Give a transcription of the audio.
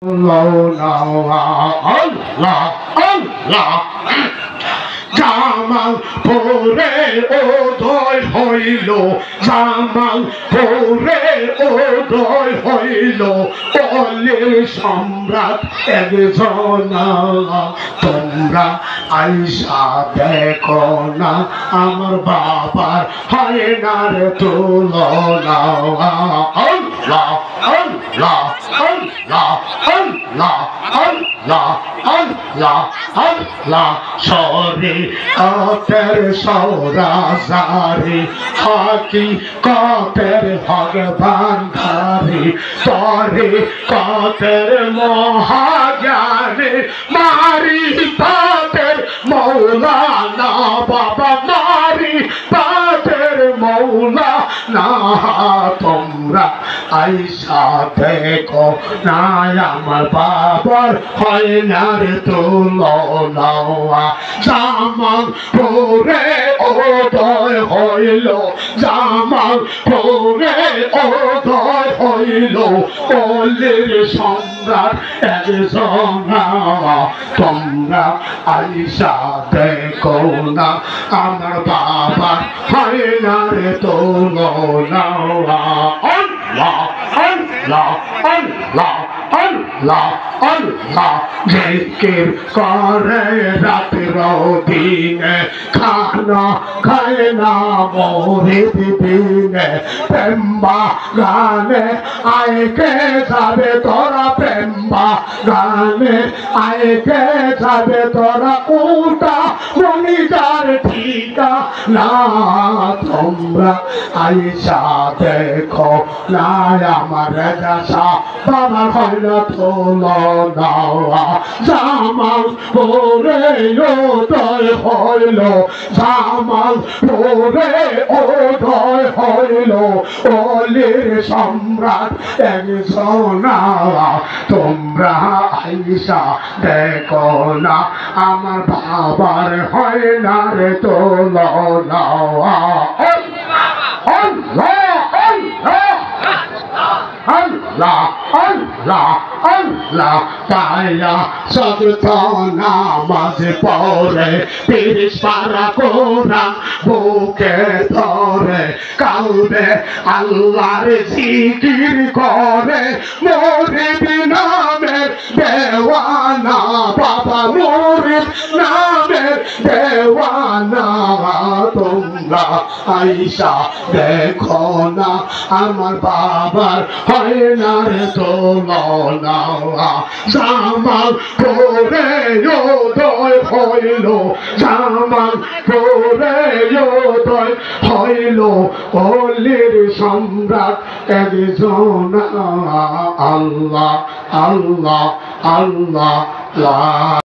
আল্লাহ আল্লাহ জামাল পরে উদয় হইল, জামাল পরে উদয় হইল, অলির সম্রাট একজন। তোমরা আইসা দেখো না আমার বাবার হয় না রে তুলনা। আল্লাহ আল্লাহ আল্লাহ আল্লাহ আল্লাহ আল্লাহ আল্লাহ সরে কতের সৌরাজারি হাকি কতের ভগবান ধারি তরে কতের মহাজ্ঞানে মারি পাতের মৌলানা বাবা মারি পাতের মৌলানা। তোমরা আইসা দেখো না আমার বাবার হয় না রে তুলনা। জামাল পরে উদয় হইল, জামাল পরে উদয় হইল, অলির সম্রাট একজন। তোমরা আইসা দেখো না আমার বাবা হয় না রে তুলনা। আল্লাহ আল্লাহ আল্লাহ আল্লাহ আল্লাহ জিকির করে রাতের দিনে, খানা খায় না মরিদ দিনে। প্রেমবা গানে আইকে যাবে তোরা, প্রেমবা গানে আইকে যাবে তোরা, উল্টা মনিজার ঠিকা না। তোমরা আইসা দেখো না আমার রাজা বাবা হইল তুলনা। জামাল পরে উদয় হইল, জামাল পরে উদয় হইল, অলির সম্রাট একজন। তোমরা আইসা দেখো না আমার বাবার হয় না রে তুলনা। আল্লাহ আল্লাহ আল্লাহ পায়া সগত নামাজ পড়ে, 30 পারা কোরআন বুকে ধরে, কালবে আল্লাহর জিকির করে, মুরিদ নামের দেওয়ানা বাবা, মুরিদ নামের দেওয়ানা। তোমরা আইসা দেখো না আমার বাবার হয় না রে তুলনা। জামাল পরে উদয় হইল, জামাল পরে উদয় হইল, অলির সম্রাট একজন। আল্লাহ আল্লাহ আল্লাহ।